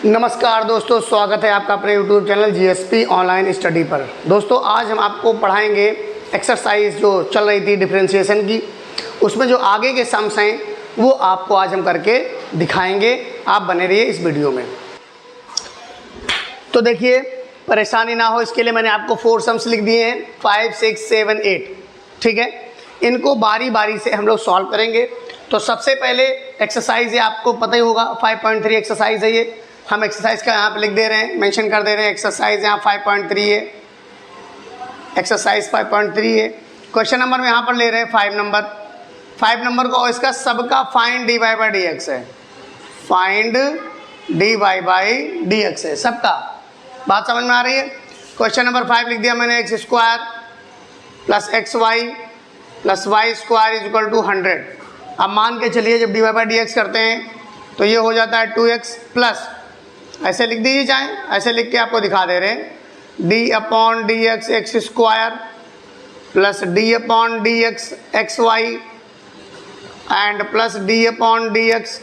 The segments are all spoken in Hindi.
नमस्कार दोस्तों, स्वागत है आपका अपने YouTube channel GSP online study पर। दोस्तों आज हम आपको पढ़ाएंगे एक्सरसाइज जो चल रही थी डिफरेंशिएशन की, उसमें जो आगे के सम्स हैं वो आपको आज हम करके दिखाएंगे। आप बने रहिए इस वीडियो में। तो देखिए, परेशानी ना हो इसके लिए मैंने आपको 4 सम्स लिख दिए हैं, 5, 6, 7, 8। ठीक है, इनको बारी बारी से हम लोग सॉल्व करेंगे। तो सबसे पहले एक्सरसाइज है, आपको पता ही होगा 5.3 एक्सरसाइज है ये। हम एक्सरसाइज का यहाँ पे लिख दे रहे हैं, मेंशन कर दे रहे हैं। एक्सरसाइज यहाँ 5.3 है, एक्सरसाइज 5.3 है। क्वेश्चन नंबर में यहाँ पर ले रहे हैं 5 नंबर को, और इसका सबका find d Y by D x है। Find d Y by D x है सबका। बात समझ में आ रही है? क्वेश्चन नंबर 5 लिख दिया मैंने, X square plus X Y plus Y square is equal to 100। अब मान के चलिए जब D Y by D X करते हैं तो ये हो जाता है 2x प्लस, ऐसे लिख दीजिए, चाहे ऐसे लिख के आपको दिखा दे रहे हैं, D upon D x x square plus D upon D x X Y and plus D upon D X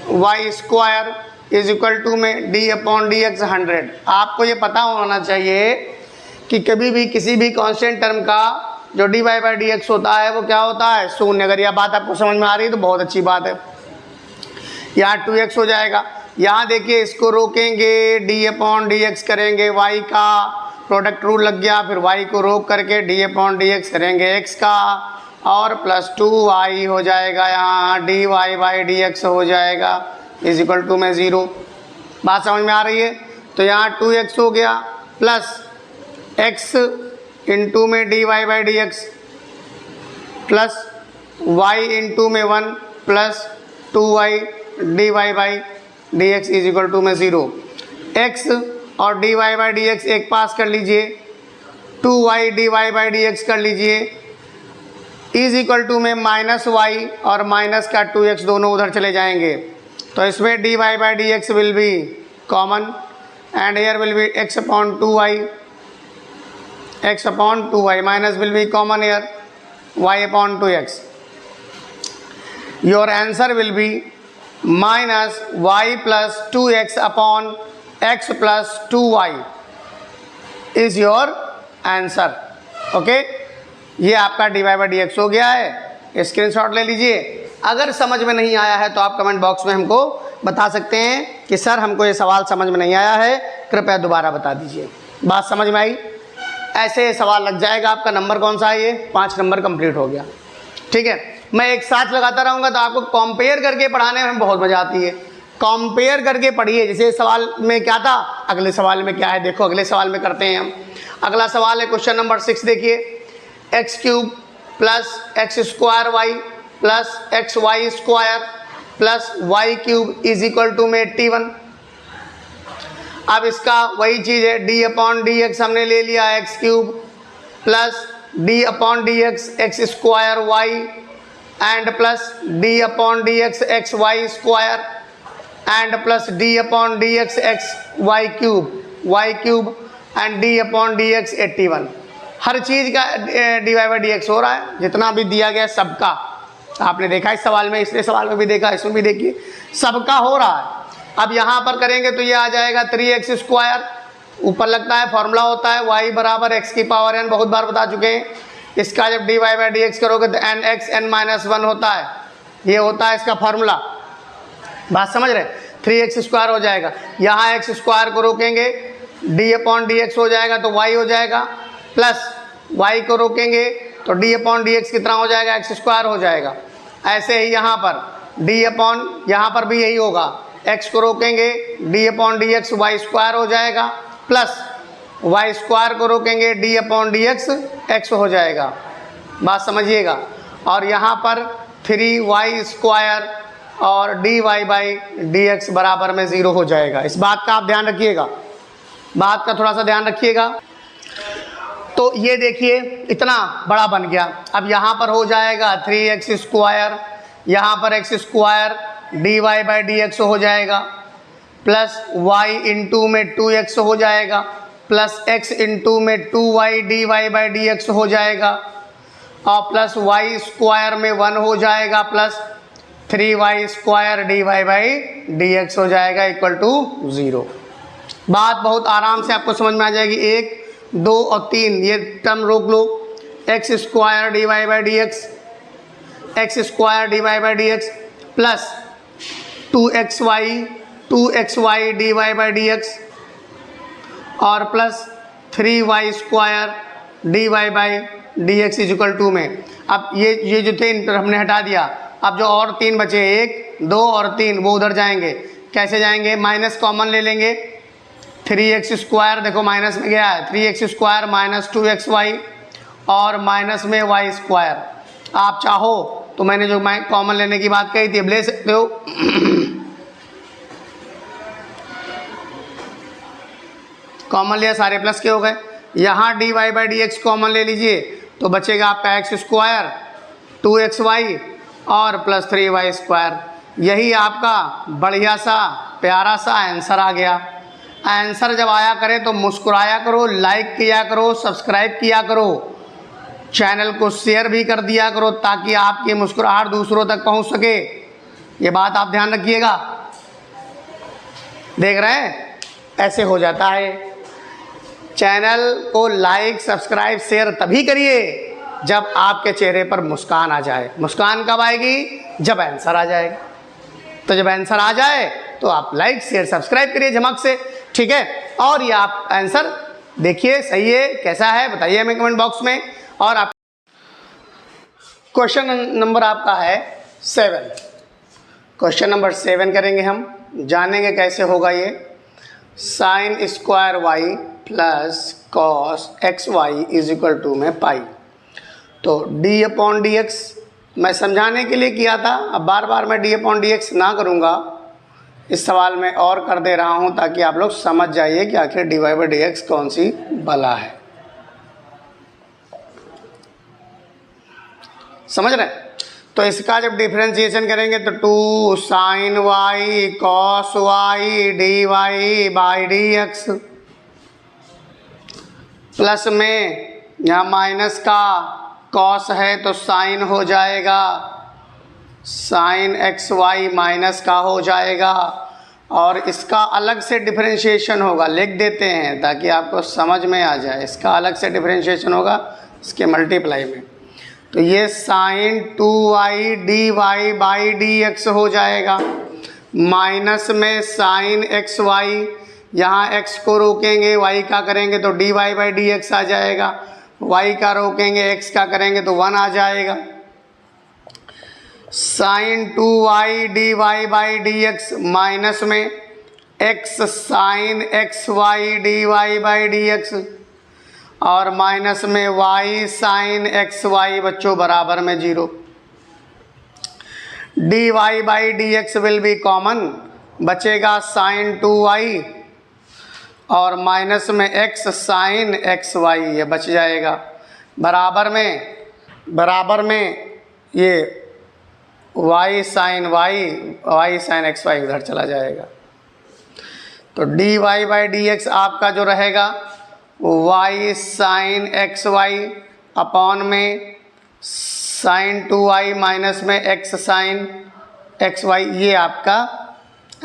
Y square is equal to में डी अपॉन डी एक्स 100। आपको ये पता होना चाहिए कि कभी भी किसी भी कांस्टेंट टर्म का जो D Y by D X होता है वो क्या होता है, शून्य। अगर यह बात आपको समझ में आ रही है तो बहुत अच्छी बात है। यहाँ 2x हो जाएगा। यहाँ देखिए, इसको रोकेंगे, डी अपॉन डी एक्स करेंगे, y का प्रोडक्ट रूल लग गया, फिर y को रोक करके डी अपॉन डी एक्स करेंगे x का, और प्लस 2y हो जाएगा। यहाँ D Y by D X हो जाएगा इज इक्वल टू में 0। बात समझ में आ रही है? तो यहाँ 2x हो गया प्लस x इंटू में D Y by D x plus y into में 1 plus 2y D Y by D x is equal to में 0। x और D Y by D X एक पास कर लीजिए, 2y D Y by D X कर लीजिए, इज इक्वल टू में माइनस वाई और माइनस का 2x दोनों उधर चले जाएंगे। तो इसमें D Y by D X will be common and here will be x upon 2y minus will be common here y upon 2x। Your answer will be minus y plus 2x upon x plus 2y is your answer. Okay, ये आपका D Y by D X हो गया है। स्क्रीनशॉट ले लीजिए। अगर समझ में नहीं आया है तो आप कमेंट बॉक्स में हमको बता सकते हैं कि सर हमको ये सवाल समझ में नहीं आया है, कृपया दोबारा बता दीजिए। बात समझ में आई? ऐसे सवाल लग जाएगा। आपका नंबर कौन सा है? ये 5 नंबर कंप्लीट हो गया। ठीक है, मैं एक साथ लगाता रहूँगा तो आपको कंपेयर करके पढ़ाने में बहुत मज़ा आती है। कंपेयर करके पढ़िए। जैसे सवाल में क्या था, अगले सवाल में क्या है, देखो अगले सवाल में करते हैं हम। अगला सवाल है क्वेश्चन नंबर 6। देखिए, X cube plus X square Y plus X Y square plus Y cube is equal to में 81। अब इसका वही चीज़ है, डी अपॉन डी एक्स हमने ले लिया, X cube plus D upon D x x square Y and plus D upon D x X Y square and plus D upon D x X Y cube and D upon D X 81। हर चीज़ का D Y by D X हो रहा है, जितना भी दिया गया सबका। आपने देखा इस सवाल में, इसलिए सवाल में भी देखा, इसमें भी देखिए, सबका हो रहा है। अब यहाँ पर करेंगे तो ये आ जाएगा 3x स्क्वायर। ऊपर लगता है फॉर्मूला होता है y बराबर x की पावर n, बहुत बार बता चुके हैं। इसका जब D Y by D X करोगे तो एन एक्स एन माइनस 1 होता है, ये होता है इसका फॉर्मूला। बात समझ रहे? 3x स्क्वायर हो जाएगा। यहाँ x स्क्वायर को रोकेंगे, डी अपॉन डी एक्स हो जाएगा तो y हो जाएगा, प्लस y को रोकेंगे तो डी अपॉन डी एक्स कितना हो जाएगा, x स्क्वायर हो जाएगा। ऐसे ही यहाँ पर डी अपॉन, यहाँ पर भी यही होगा, x को रोकेंगे, D upon D X Y square हो जाएगा, प्लस वाई स्क्वायर को रोकेंगे, D upon D x X हो जाएगा। बात समझिएगा। और यहाँ पर 3y स्क्वायर और D Y by D x बराबर में 0 हो जाएगा। इस बात का आप ध्यान रखिएगा, बात का थोड़ा सा ध्यान रखिएगा। तो ये देखिए इतना बड़ा बन गया। अब यहाँ पर हो जाएगा 3x स्क्वायर, यहाँ पर x square D Y by D X हो जाएगा, प्लस y इंटू में 2x हो जाएगा, प्लस x इंटू में 2y D Y by D X हो जाएगा, और प्लस y स्क्वायर में 1 हो जाएगा, plus 3y square dy by dx हो जाएगा इक्वल टू 0। बात बहुत आराम से आपको समझ में आ जाएगी। 1, 2 और 3 ये टर्म रोक लो। X square D Y by D x, x square D Y by D x plus 2xy d Y by D x और plus 3y square D Y by D x is equal to में। अब ये जो थे इन पर हमने हटा दिया। अब जो और 3 बचे 1, 2 और 3 वो उधर जाएंगे। कैसे जाएंगे? माइनस कॉमन ले लेंगे। 3x स्क्वायर देखो माइनस में गया है, 3x स्क्वायर माइनस 2xy और माइनस में y स्क्वायर। आप चाहो तो मैंने जो कॉमन लेने की बात कही थी अब ले सकते हो। कॉमन लिया, सारे प्लस के हो गए। यहाँ dy by D x common ले लीजिए तो बचेगा आपका x स्क्वायर 2xy और प्लस 3y स्क्वायर। यही आपका बढ़िया सा प्यारा सा आंसर आ गया। आंसर जब आया करे तो मुस्कुराया करो, लाइक किया करो, सब्सक्राइब किया करो, चैनल को शेयर भी कर दिया करो ताकि आपकी मुस्कुराहट दूसरों तक पहुंच सके। ये बात आप ध्यान रखिएगा। देख रहे हैं ऐसे हो जाता है। चैनल को लाइक सब्सक्राइब शेयर तभी करिए जब आपके चेहरे पर मुस्कान आ जाए। मुस्कान कब आएगी? जब आंसर आ जाएगा। तो जब आंसर आ जाए तो आप लाइक शेयर सब्सक्राइब करिए झमक से, ठीक है। और ये आप आंसर देखिए सही है कैसा है बताइए हमें कमेंट बॉक्स में। और आप क्वेश्चन नंबर आपका है 7। क्वेश्चन नंबर 7 करेंगे हम। जानेंगे कैसे होगा ये। Sine square Y plus cos X Y is equal to में पाई। तो डी अपॉन डी एक्स मैं समझाने के लिए किया था, अब बार बार मैं डी अपॉन डी एक्स ना करूँगा। इस सवाल में और कर दे रहा हूँ ताकि आप लोग समझ जाइए कि आखिर D Y by D X कौन सी बला है। समझ रहे हैं? तो इसका जब डिफरेंशिएशन करेंगे तो 2 sine Y cos Y D Y by D x plus में यहाँ माइनस का कॉस है तो साइन हो जाएगा, साइन एक्स वाई माइनस का हो जाएगा। और इसका अलग से डिफरेंशिएशन होगा, लिख देते हैं ताकि आपको समझ में आ जाए। इसका अलग से डिफरेंशिएशन होगा इसके मल्टीप्लाई में। तो ये sine 2y D Y by D X हो जाएगा माइनस में साइन एक्स वाई, यहाँ x को रोकेंगे y का करेंगे तो dy बाई डी एक्स आ जाएगा, y का रोकेंगे x का करेंगे तो 1 आ जाएगा। Sine 2y D Y by D X minus में x sine X Y D Y by D x और माइनस में y साइन एक्स वाई बच्चों बराबर में 0। D Y by D X will be common, बचेगा साइन 2y और माइनस में x साइन एक्स वाई ये बच जाएगा। बराबर में ये y साइन एक्स वाई उधर चला जाएगा। तो D Y by D X आपका जो रहेगा y sine X Y upon में साइन 2y माइनस में x साइन एक्स वाई, ये आपका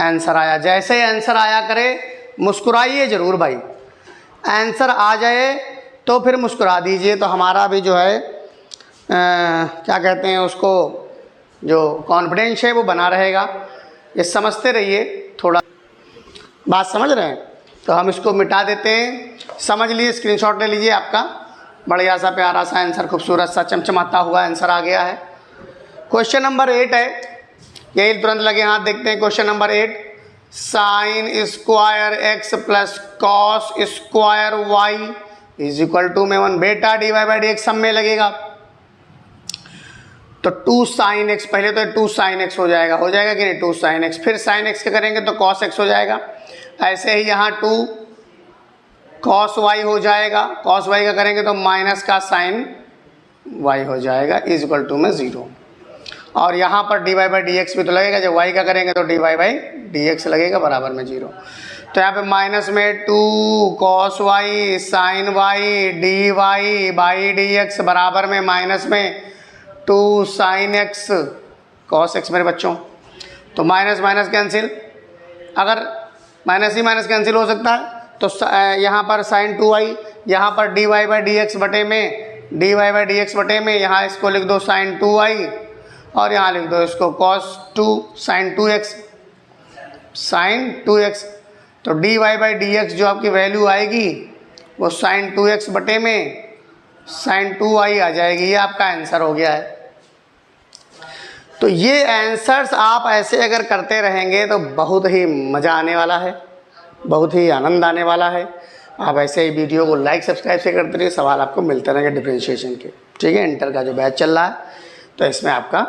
आंसर आया। जैसे आंसर आया करे मुस्कुराइए ज़रूर भाई। आंसर आ जाए तो फिर मुस्कुरा दीजिए तो हमारा भी जो है क्या कहते हैं उसको, जो कॉन्फिडेंस है वो बना रहेगा। ये समझते रहिए, थोड़ा बात समझ रहे हैं। तो हम इसको मिटा देते हैं, समझ लीजिए, स्क्रीनशॉट ले लीजिए। आपका बढ़िया सा प्यारा सा आंसर, खूबसूरत सा चमचमाता हुआ आंसर आ गया है। क्वेश्चन नंबर 8 है, यही तुरंत लगे हाथ देखते हैं। Question number 8, sine square X plus cos square Y is equal to में 1। बेटा D Y by D X सब में लगेगा तो 2 साइन एक्स, पहले तो 2 साइन एक्स हो जाएगा कि नहीं, 2 साइन एक्स, फिर साइन एक्स का करेंगे तो कॉस एक्स हो जाएगा। ऐसे ही यहाँ 2 कॉस वाई हो जाएगा, कॉस वाई का करेंगे तो माइनस का साइन वाई हो जाएगा इज इक्वल टू में 0। और यहाँ पर D Y by D X भी तो लगेगा, जब वाई का करेंगे तो D Y by D X लगेगा बराबर में 0। तो यहाँ पे माइनस में 2 cos y sine y D Y by D x बराबर में माइनस में 2 साइन एक्स कॉस एक्स मेरे बच्चों। तो माइनस माइनस कैंसिल, अगर माइनस ही माइनस कैंसिल हो सकता है तो यहाँ पर साइन 2i, यहाँ पर dy बाई डी एक्स बटे में यहाँ इसको लिख दो साइन 2i और यहाँ लिख दो इसको कॉस 2 साइन 2x। तो dy बाई डी एक्स जो आपकी वैल्यू आएगी वो साइन 2x बटे में साइन 2i आ जाएगी। ये आपका आंसर हो गया है। तो ये आंसर्स आप ऐसे अगर करते रहेंगे तो बहुत ही मज़ा आने वाला है, बहुत ही आनंद आने वाला है। आप ऐसे ही वीडियो को लाइक सब्सक्राइब से करते रहिए, सवाल आपको मिलते रहेंगे डिफरेंशिएशन के। ठीक है, इंटर का जो बैच चल रहा है तो इसमें आपका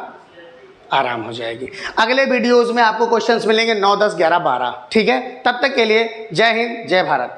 आराम हो जाएगी। अगले वीडियोज़ में आपको क्वेश्चंस मिलेंगे 9, 10, 11, 12। ठीक है, तब तक के लिए जय हिंद, जय भारत।